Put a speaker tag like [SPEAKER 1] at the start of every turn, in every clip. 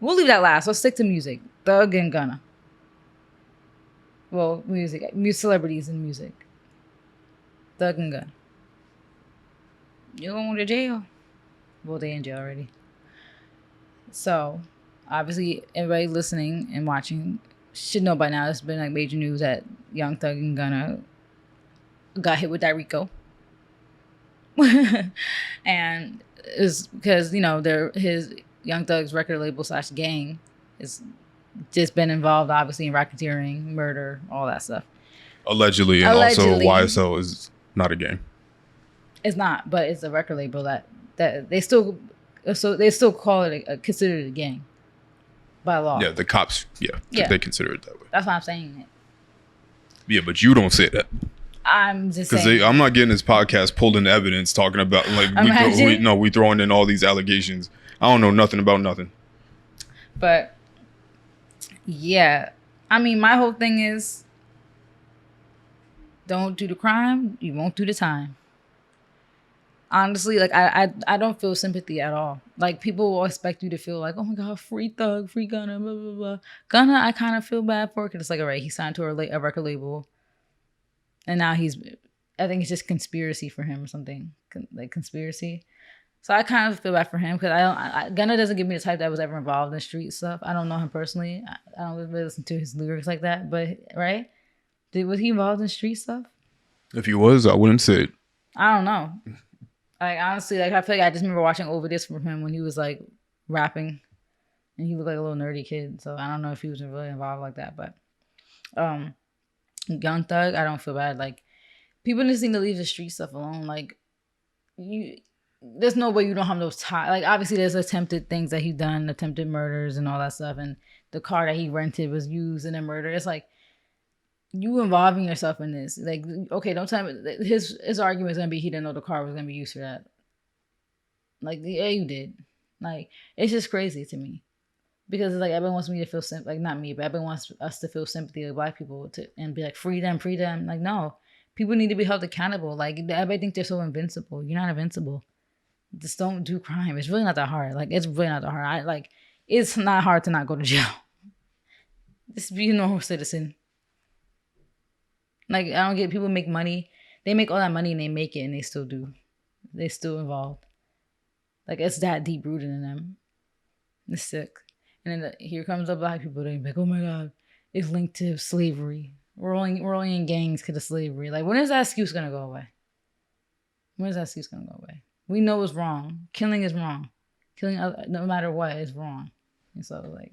[SPEAKER 1] We'll leave that last. Let's stick to music. Thug and Gunna. Well, music celebrities in music. Thug and Gunna. You going to jail? Well, they in jail already. So, obviously, everybody listening and watching should know by now. It's been like major news that Young Thug and Gunna got hit with that RICO. And it's because, his Young Thug's record label / gang is just been involved, obviously, in racketeering, murder, all that stuff.
[SPEAKER 2] Allegedly, and also YSL is not a gang.
[SPEAKER 1] It's not, but it's a record label that they still call it consider it a gang by law.
[SPEAKER 2] Yeah, the cops, they consider it that way.
[SPEAKER 1] That's why I'm saying it.
[SPEAKER 2] Yeah, but you don't say that.
[SPEAKER 1] I'm just saying.
[SPEAKER 2] Because I'm not getting this podcast pulled into evidence talking about, like, we throwing in all these allegations. I don't know nothing about nothing.
[SPEAKER 1] But, yeah. I mean, my whole thing is, don't do the crime, you won't do the time. Honestly, like, I don't feel sympathy at all. Like, people will expect you to feel like, oh my God, free Thug, free Gunna, blah, blah, blah. Gunna, I kind of feel bad for, because it's like, all right, he signed to a record label. And now I think it's just conspiracy for him or something. Like, conspiracy. So I kind of feel bad for him, because Gunna doesn't give me the type that was ever involved in street stuff. I don't know him personally. I don't really listen to his lyrics like that. But, right? Was he involved in street stuff?
[SPEAKER 2] If he was, I wouldn't say it.
[SPEAKER 1] I don't know. Like, honestly, like, I feel like I just remember watching over this from him when he was, like, rapping. And he looked like a little nerdy kid. So I don't know if he was really involved like that. But Young Thug, I don't feel bad. Like, people just need to leave the street stuff alone. Like, there's no way you don't have those ties. Like, obviously, there's attempted things that he done, attempted murders and all that stuff. And the car that he rented was used in a murder. It's like, you involving yourself in this. Like, okay, don't tell me. His argument is going to be he didn't know the car was going to be used for that. Like, yeah, you did. Like, it's just crazy to me. Because it's like, everyone wants me to feel sympathy. Like, not me, but everyone wants us to feel sympathy with Black people and be like, free them, free them. Like, no. People need to be held accountable. Like, everybody think they're so invincible. You're not invincible. Just don't do crime. It's really not that hard. Like, it's really not that hard. It's not hard to not go to jail. Just be a normal citizen. Like, I don't get, people make money. They make all that money and they make it and they still do. They still involved. Like, it's that deep rooted in them. It's sick. And then here comes the Black people. They're like, oh my God, it's linked to slavery. We're only in gangs because of slavery. Like, when is that excuse going to go away? When is that excuse going to go away? We know it's wrong. Killing is wrong. Killing, no matter what, is wrong. And so, like,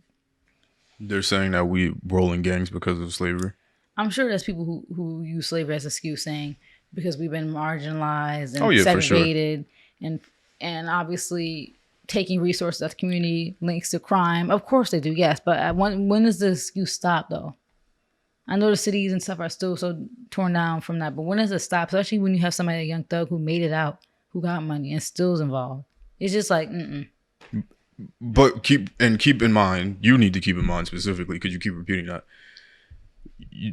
[SPEAKER 2] they're saying that we roll in gangs because of slavery.
[SPEAKER 1] I'm sure there's people who use slavery as an excuse, saying because we've been marginalized and segregated, for sure. and obviously taking resources of the community links to crime. Of course they do, yes. But when does the excuse stop, though? I know the cities and stuff are still so torn down from that, but when does it stop? Especially when you have somebody like Young Thug who made it out, who got money and still is involved. It's just like,
[SPEAKER 2] But keep in mind, you need to keep in mind specifically, because you keep repeating that.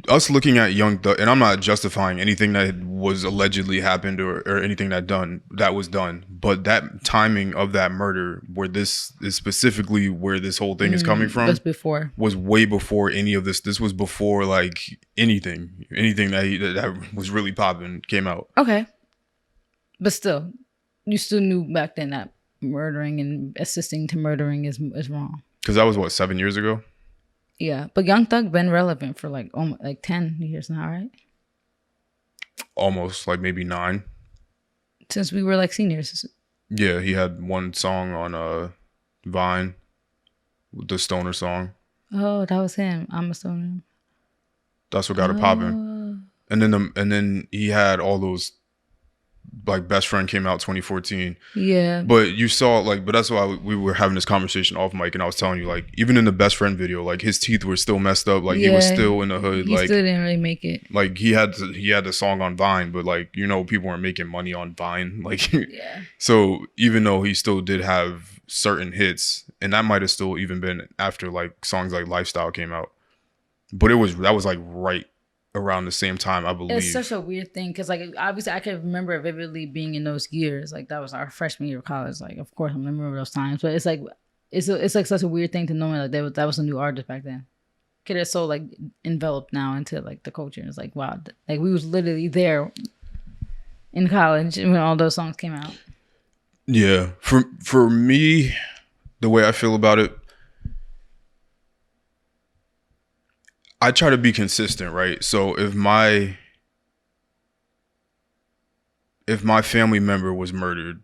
[SPEAKER 2] Us looking at Young Thug, and I'm not justifying anything that was allegedly happened or anything that was done, but that timing of that murder, where this is specifically where this whole thing is coming from, was way before any of this. This was before, like, anything that was really popping came out.
[SPEAKER 1] Okay, but still, you still knew back then that murdering and assisting to murdering is wrong.
[SPEAKER 2] Because that was what, 7 years ago.
[SPEAKER 1] Yeah, but Young Thug been relevant for like 10 years now, right?
[SPEAKER 2] Almost, like maybe 9.
[SPEAKER 1] Since we were like seniors.
[SPEAKER 2] Yeah, he had one song on Vine, the Stoner song.
[SPEAKER 1] Oh, that was him. I'm a Stoner.
[SPEAKER 2] That's what got it popping. And then he had all those, like, Best Friend came out 2014.
[SPEAKER 1] Yeah.
[SPEAKER 2] But you saw, like, but that's why we were having this conversation off mic, and I was telling you, like, even in the Best Friend video, like, his teeth were still messed up. Like, he was still in the hood.
[SPEAKER 1] He still didn't really make it.
[SPEAKER 2] Like, he had the song on Vine, but, like, people weren't making money on Vine. Like,
[SPEAKER 1] yeah.
[SPEAKER 2] So even though he still did have certain hits, and that might have still even been after, like, songs like Lifestyle came out. But that was like right around the same time, I believe.
[SPEAKER 1] It's such a weird thing, because, like, obviously I can remember vividly being in those years. Like, that was our freshman year of college. Like, of course I'm remember those times, but it's like it's like such a weird thing to know like that was a new artist back then. Kid is so like enveloped now into like the culture. It's like wow, like we was literally there in college when all those songs came out.
[SPEAKER 2] Yeah, for me, the way I feel about it, I try to be consistent, right? So if my family member was murdered,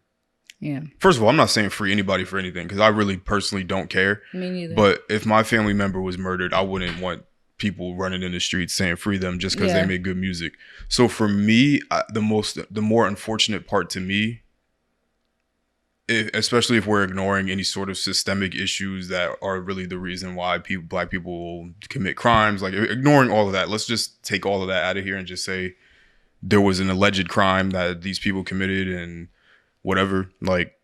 [SPEAKER 1] yeah.
[SPEAKER 2] First of all, I'm not saying free anybody for anything because I really personally don't care.
[SPEAKER 1] Me neither.
[SPEAKER 2] But if my family member was murdered, I wouldn't want people running in the streets saying free them just because they make good music. So for me, the more unfortunate part to me, especially if we're ignoring any sort of systemic issues that are really the reason why black people commit crimes, like ignoring all of that, let's just take all of that out of here and just say there was an alleged crime that these people committed and whatever. Like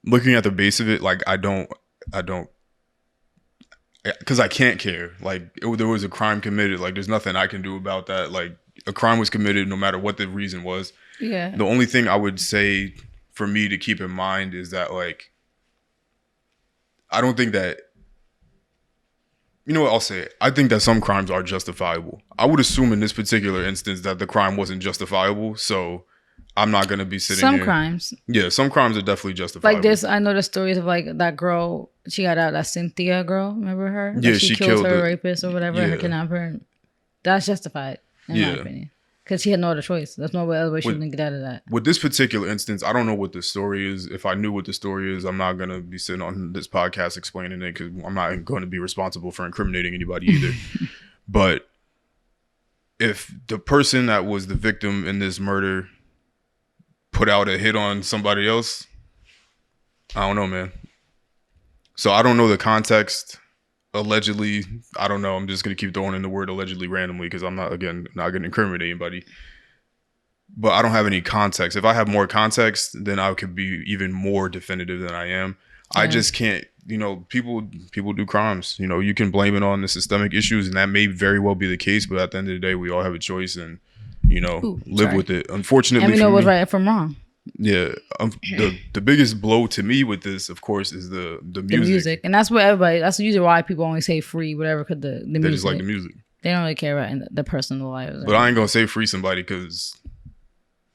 [SPEAKER 2] looking at the base of it, like I don't, because I can't care. Like there was a crime committed. Like there's nothing I can do about that. Like a crime was committed no matter what the reason was.
[SPEAKER 1] Yeah.
[SPEAKER 2] The only thing I would say for me to keep in mind is that like, I don't think that, you know what, I'll say it. I think that some crimes are justifiable. I would assume in this particular instance that the crime wasn't justifiable. So I'm not going to be sitting
[SPEAKER 1] some
[SPEAKER 2] here.
[SPEAKER 1] crimes.
[SPEAKER 2] Yeah, some crimes are definitely justifiable.
[SPEAKER 1] Like this, I know the stories of like that girl, she got out, that Cynthia girl, remember her?
[SPEAKER 2] Yeah,
[SPEAKER 1] like
[SPEAKER 2] she
[SPEAKER 1] killed her
[SPEAKER 2] the
[SPEAKER 1] rapist or whatever, her kidnapper. That's justified, in my opinion. Because she had no other choice. There's no other way she can get out of that.
[SPEAKER 2] With this particular instance, I don't know what the story is. If I knew what the story is, I'm not going to be sitting on this podcast explaining it because I'm not going to be responsible for incriminating anybody either. But if the person that was the victim in this murder put out a hit on somebody else, I don't know, man. So I don't know the context. Allegedly, I don't know. I'm just going to keep throwing in the word allegedly randomly because I'm not going to incriminate anybody. But I don't have any context. If I have more context, then I could be even more definitive than I am. Yeah. I just can't, people do crimes. You can blame it on the systemic issues, and that may very well be the case. But at the end of the day, we all have a choice and, live with it. Unfortunately,
[SPEAKER 1] and we know what's right from wrong.
[SPEAKER 2] Yeah, the biggest blow to me with this, of course, is the music.
[SPEAKER 1] The music, and that's what that's usually why people only say free, whatever, because the music.
[SPEAKER 2] They just like the music.
[SPEAKER 1] They don't really care about the personal lives.
[SPEAKER 2] But I ain't gonna say free somebody because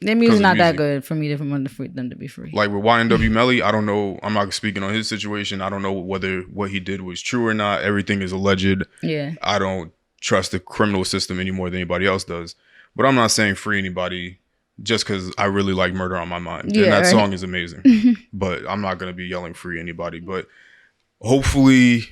[SPEAKER 1] their music's not that good for me to want them to be free.
[SPEAKER 2] Like with YNW Melly, I don't know. I'm not speaking on his situation. I don't know whether what he did was true or not. Everything is alleged.
[SPEAKER 1] Yeah, I
[SPEAKER 2] don't trust the criminal system any more than anybody else does. But I'm not saying free anybody just because I really like Murder on My Mind. Yeah, and that song is amazing. But I'm not going to be yelling free anybody. But hopefully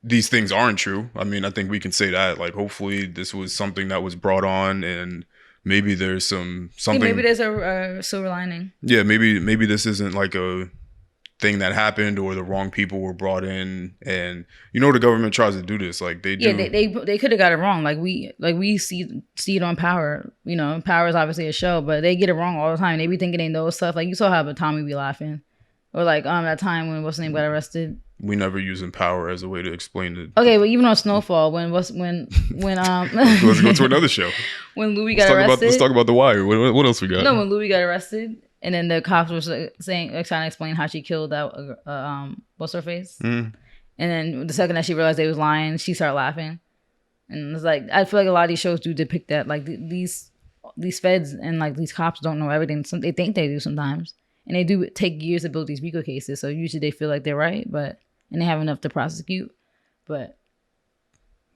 [SPEAKER 2] these things aren't true. I mean, I think we can say that. Like, hopefully this was something that was brought on and maybe there's something. Yeah,
[SPEAKER 1] maybe there's a silver lining.
[SPEAKER 2] Yeah, maybe this isn't like a thing that happened or the wrong people were brought in, and the government tries to do this like they do.
[SPEAKER 1] Yeah, they could have got it wrong. Like we see it on Power. Power is obviously a show, but they get it wrong all the time. They be thinking they know stuff. Like you saw how Tommy be laughing, or like that time when what's his name got arrested.
[SPEAKER 2] We never using Power as a way to explain it.
[SPEAKER 1] Okay, but even on Snowfall, when let's go
[SPEAKER 2] to another show.
[SPEAKER 1] When Louis got arrested.
[SPEAKER 2] Let's talk about The Wire. What else we got?
[SPEAKER 1] No, when Louis got arrested. And then the cops were trying to explain how she killed that what's her face. And then the second that she realized they was lying, she started laughing. And it's like I feel like a lot of these shows do depict that. Like these feds and like these cops don't know everything. They think they do sometimes, and they do take years to build these RICO cases. So usually they feel like they're right, and they have enough to prosecute. But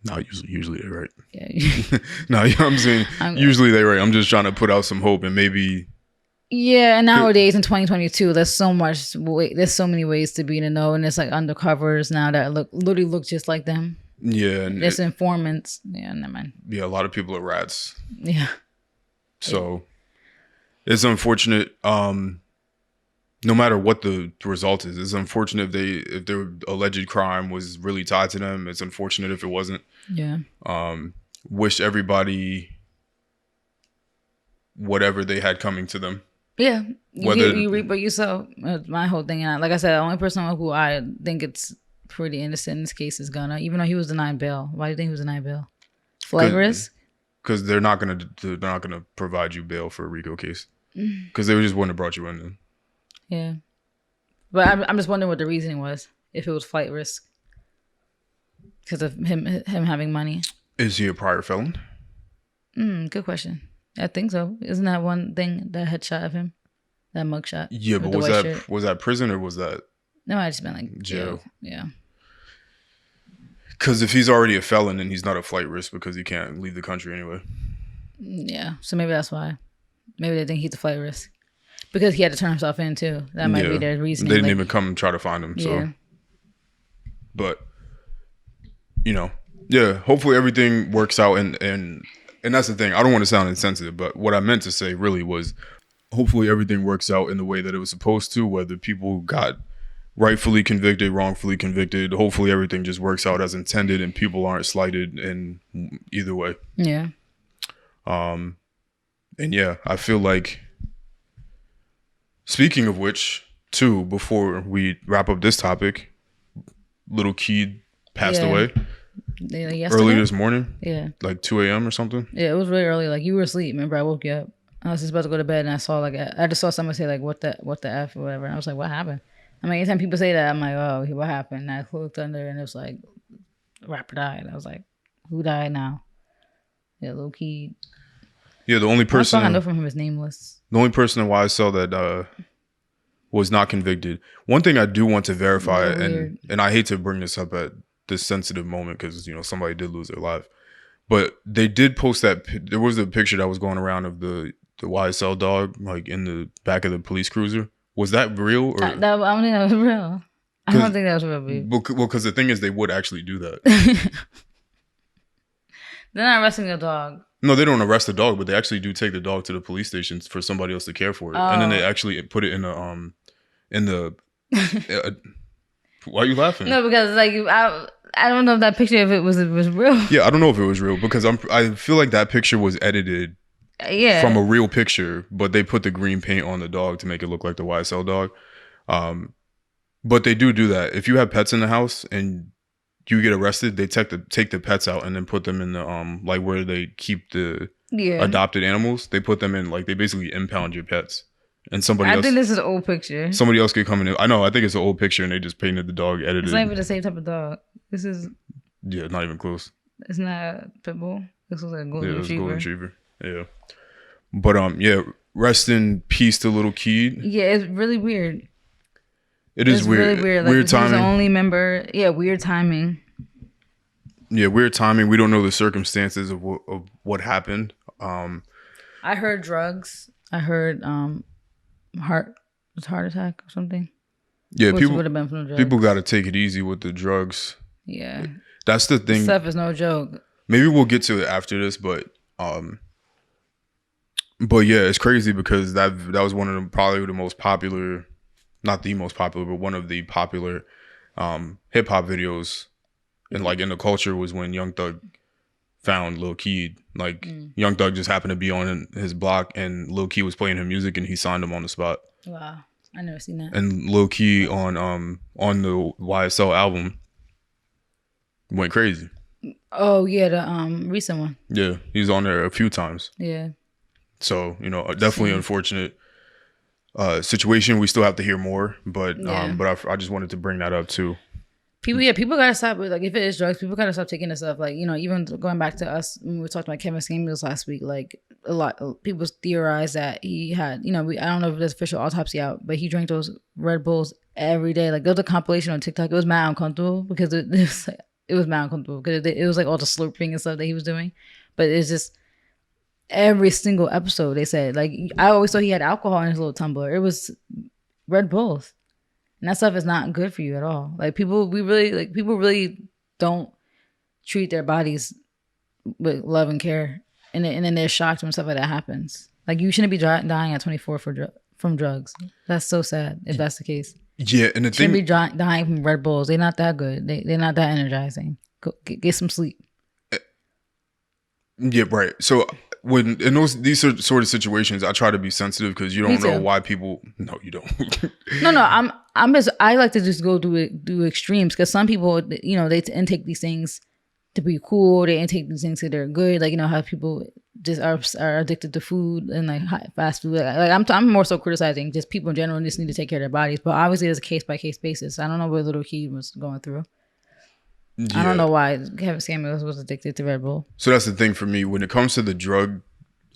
[SPEAKER 2] no, usually they're right.
[SPEAKER 1] Yeah.
[SPEAKER 2] No, I'm saying usually they're right. I'm just trying to put out some hope and maybe.
[SPEAKER 1] Yeah, and nowadays in 2022, there's so many ways to be in the know, and it's like undercovers now that literally look just like them.
[SPEAKER 2] Yeah, and
[SPEAKER 1] there's informants. Yeah, never mind.
[SPEAKER 2] Yeah, a lot of people are rats.
[SPEAKER 1] Yeah.
[SPEAKER 2] So it's unfortunate. No matter what the result is, it's unfortunate if their alleged crime was really tied to them. It's unfortunate if it wasn't.
[SPEAKER 1] Yeah.
[SPEAKER 2] Wish everybody whatever they had coming to them.
[SPEAKER 1] Yeah, you reap what you sow. That's my whole thing. And like I said, the only person who I think it's pretty innocent in this case is Gunna, even though he was denied bail. Why do you think he was denied bail? Flight risk?
[SPEAKER 2] Because they're not gonna provide you bail for a RICO case. Because they just wouldn't have brought you in then.
[SPEAKER 1] Yeah. But I'm just wondering what the reasoning was. If it was flight risk because of him having money.
[SPEAKER 2] Is he a prior felon?
[SPEAKER 1] Good question. I think so. Isn't that one thing, that headshot of him, that mugshot?
[SPEAKER 2] Yeah, but was that prison or was that?
[SPEAKER 1] No, I just meant like
[SPEAKER 2] jail.
[SPEAKER 1] Yeah.
[SPEAKER 2] Because if he's already a felon, then he's not a flight risk because he can't leave the country anyway.
[SPEAKER 1] Yeah, so maybe that's why. Maybe they think he's a flight risk because he had to turn himself in too. That might be their reasoning.
[SPEAKER 2] They didn't even come and try to find him. So, yeah. But hopefully everything works out, and that's the thing. I don't want to sound insensitive, but what I meant to say really was, hopefully everything works out in the way that it was supposed to. Whether people got rightfully convicted, wrongfully convicted, hopefully everything just works out as intended, and people aren't slighted in either way.
[SPEAKER 1] Yeah.
[SPEAKER 2] And yeah, I feel like, speaking of which, too, before we wrap up this topic, little Keed passed away early this morning. Yeah. Like 2 a.m. or something.
[SPEAKER 1] Yeah, it was really early. Like, you were asleep. Remember, I woke you up. I was just about to go to bed, and I saw I just saw someone say like, what the F or whatever. And I was like, what happened? I mean, anytime people say that, I'm like, oh, what happened? And I looked under, and it was like, rapper died. I was like, who died now? Yeah, Lil Keed.
[SPEAKER 2] Yeah, the only person
[SPEAKER 1] I know from him is Nameless.
[SPEAKER 2] The only person in YSL that was not convicted. One thing I do want to verify, and I hate to bring this up at this sensitive moment because somebody did lose their life, but they did post that. There was a picture that was going around of the YSL dog like in the back of the police cruiser. Was that real? Or?
[SPEAKER 1] I don't think that was real. I don't think that was real.
[SPEAKER 2] Well, because the thing is, they would actually do that.
[SPEAKER 1] They're not arresting the dog.
[SPEAKER 2] No, they don't arrest the dog, but they actually do take the dog to the police station for somebody else to care for it, and then they actually put it in the why are you laughing?
[SPEAKER 1] No, because like I don't know if that picture if it was real.
[SPEAKER 2] Yeah, I don't know if it was real because I feel like that picture was edited.
[SPEAKER 1] Yeah.
[SPEAKER 2] From a real picture, but they put the green paint on the dog to make it look like the YSL dog. But they do that. If you have pets in the house and you get arrested, they take the pets out and then put them in the like where they keep the adopted animals. They put them in, like, they basically impound your pets. And somebody else,
[SPEAKER 1] I think this is an old picture.
[SPEAKER 2] Somebody else could come in. I know. I think it's an old picture, and they just painted the dog, edited.
[SPEAKER 1] It's not even the same type of dog. This is.
[SPEAKER 2] Yeah, not even close.
[SPEAKER 1] It's not a pit bull. This was like a golden retriever.
[SPEAKER 2] Golden retriever. Yeah. But rest in peace to little Keed.
[SPEAKER 1] Yeah, it's really weird.
[SPEAKER 2] It's weird.
[SPEAKER 1] Really weird. Like, weird timing. He's the only member. Yeah, weird timing.
[SPEAKER 2] Yeah, weird timing. We don't know the circumstances of what happened.
[SPEAKER 1] I heard drugs. I heard heart attack or something.
[SPEAKER 2] Yeah, people would have been from the drugs. People got to take it easy with the drugs.
[SPEAKER 1] Yeah,
[SPEAKER 2] that's the thing.
[SPEAKER 1] Stuff is no joke.
[SPEAKER 2] Maybe we'll get to it after this, but yeah, it's crazy because that was one of them, probably the most popular, not the most popular, but one of the popular hip hop videos, and like in the culture was when Young Thug found Lil Keed. Like Young Thug just happened to be on his block, and Lil Keed was playing his music, and he signed him on the spot.
[SPEAKER 1] Wow, I never seen that.
[SPEAKER 2] And Lil Keed on the YSL album went crazy.
[SPEAKER 1] Oh yeah, the recent one.
[SPEAKER 2] Yeah, he's on there a few times.
[SPEAKER 1] Yeah.
[SPEAKER 2] So, definitely unfortunate situation. We still have to hear more, but I just wanted to bring that up too.
[SPEAKER 1] People gotta stop with, like, if it is drugs, people gotta stop taking this stuff. Like, even going back to us when we talked about Kevin Samuels last week, like, a lot of people theorize that he had, I don't know if there's official autopsy out, but he drank those Red Bulls every day. Like, there was a compilation on TikTok. It was mad uncomfortable because it was mad uncomfortable because it was like all the slurping and stuff that he was doing, but it's just. Every single episode, they said, like, I always thought he had alcohol in his little tumbler. It was Red Bulls, and that stuff is not good for you at all. Like, people really don't treat their bodies with love and care, and then they're shocked when stuff like that happens. Like, you shouldn't be dying at 24 from drugs. That's so sad if that's the case.
[SPEAKER 2] Yeah, and the thing,
[SPEAKER 1] shouldn't be dying from Red Bulls. They're not that good. They're not that energizing. Go get some sleep.
[SPEAKER 2] Yeah, right. So. When in these sort of situations, I try to be sensitive because you don't know why people. No, you don't.
[SPEAKER 1] No. I like to just go do extremes because some people, they intake these things to be cool. They intake these things because they're good. Like, you know how people just are addicted to food and like fast food. Like I'm more so criticizing just people in general just need to take care of their bodies. But obviously there's a case by case basis. I don't know what little kid was going through. Yeah. I don't know why Kevin Samuels was addicted to Red Bull.
[SPEAKER 2] So that's the thing for me when it comes to the drug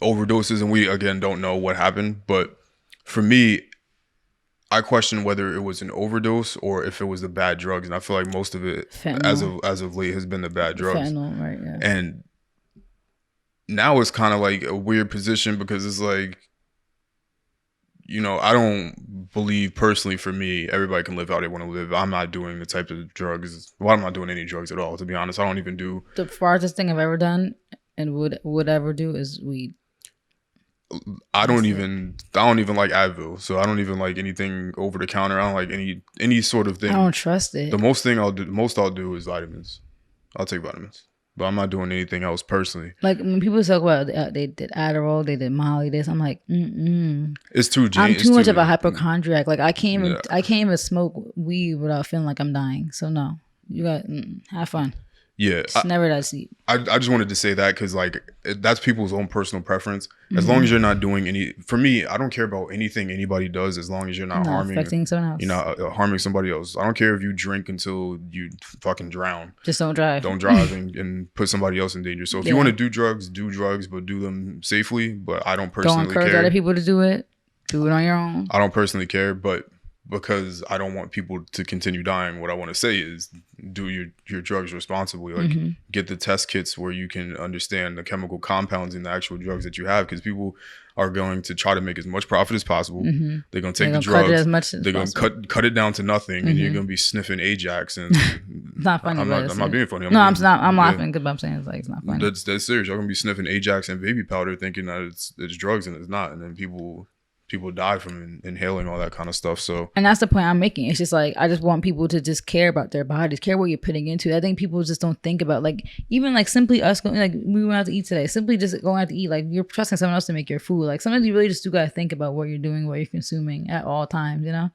[SPEAKER 2] overdoses, and we again don't know what happened, but for me, I question whether it was an overdose or if it was the bad drugs, and I feel like most of it, fentanyl, as of late, has been the bad drugs.
[SPEAKER 1] Fentanyl, right? Yeah.
[SPEAKER 2] And now it's kind of like a weird position because it's like, you know, I don't believe personally for me, everybody can live how they want to live. I'm not doing the type of drugs. Well, I'm not doing any drugs at all, to be honest. I don't even do.
[SPEAKER 1] The farthest thing I've ever done and would ever do is weed.
[SPEAKER 2] I don't even like Advil, so I don't even like anything over the counter. I don't like any sort of thing.
[SPEAKER 1] I don't trust it.
[SPEAKER 2] The most I'll do is vitamins. I'll take vitamins, but I'm not doing anything else personally.
[SPEAKER 1] Like when people talk about they did Adderall, they did Molly, this, I'm like,
[SPEAKER 2] it's too.
[SPEAKER 1] I'm too much of a hypochondriac. Like I can't even smoke weed without feeling like I'm dying. So no, you got have fun.
[SPEAKER 2] Yeah,
[SPEAKER 1] it's never that deep.
[SPEAKER 2] I just wanted to say that because like that's people's own personal preference. As long as you're not doing any, for me, I don't care about anything anybody does as long as you're not harming,
[SPEAKER 1] affecting someone else.
[SPEAKER 2] You're not harming somebody else. I don't care if you drink until you fucking drown.
[SPEAKER 1] Just don't drive.
[SPEAKER 2] Don't drive and put somebody else in danger. So if you want to do drugs, but do them safely. But I don't personally care.
[SPEAKER 1] Don't encourage other people to do it. Do it on your own.
[SPEAKER 2] I don't personally care, but because I don't want people to continue dying, what I want to say is do your drugs responsibly. Like get the test kits where you can understand the chemical compounds in the actual drugs that you have, because people are going to try to make as much profit as possible. They're going to take the drugs, cut it as much as they're going to cut it down to nothing, and you're going to be sniffing Ajax. And
[SPEAKER 1] it's not funny.
[SPEAKER 2] I'm not being funny.
[SPEAKER 1] I'm laughing because I'm saying it's not funny.
[SPEAKER 2] That's serious. Y'all going to be sniffing Ajax and baby powder thinking that it's drugs, and it's not. And then people die from inhaling all that kind of stuff. So, and
[SPEAKER 1] that's the point I'm making. It's just like I just want people to just care about their bodies, care what you're putting into. I think people just don't think about, like, even like simply us going, like we went out to eat today, simply just going out to eat, like you're trusting someone else to make your food. Like sometimes you really just do gotta think about what you're doing, what you're consuming at all times, you know?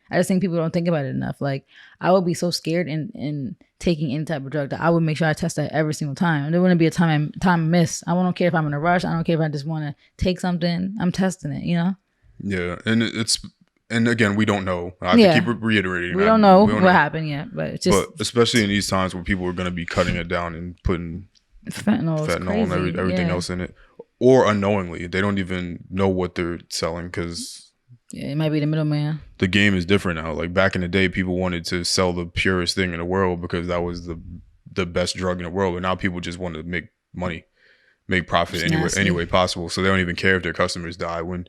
[SPEAKER 1] I just think people don't think about it enough. Like I would be so scared in taking any type of drug that I would make sure I test that every single time. There wouldn't be a time miss. I don't care if I'm in a rush. I don't care if I just want to take something. I'm testing it, you know?
[SPEAKER 2] Yeah, and again, we don't know. I have to keep reiterating.
[SPEAKER 1] We don't know what happened yet, but
[SPEAKER 2] especially in these times where people are going to be cutting it down and putting fentanyl and everything else in it, or unknowingly, they don't even know what they're selling because
[SPEAKER 1] it might be the middleman.
[SPEAKER 2] The game is different now. Like back in the day, people wanted to sell the purest thing in the world because that was the best drug in the world, and now people just want to make money, make profit any way possible. So they don't even care if their customers die. When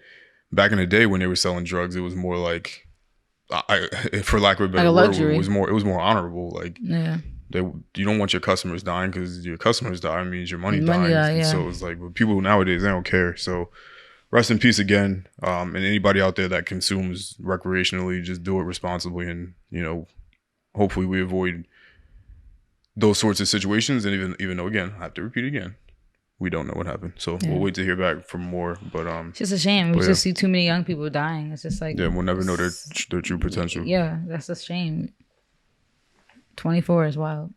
[SPEAKER 2] back in the day when they were selling drugs, it was more like, for lack of a better word, it was more honorable. Like, you don't want your customers dying because your customers die means your money dying. So it's like, but people nowadays, they don't care. So rest in peace again. And anybody out there that consumes recreationally, just do it responsibly, and you know, hopefully we avoid those sorts of situations. And even though, again, I have to repeat again, we don't know what happened, so we'll wait to hear back from more. But
[SPEAKER 1] it's just a shame. We just see too many young people dying. It's just like
[SPEAKER 2] we'll never know their true potential.
[SPEAKER 1] Yeah, that's a shame. 24 is wild.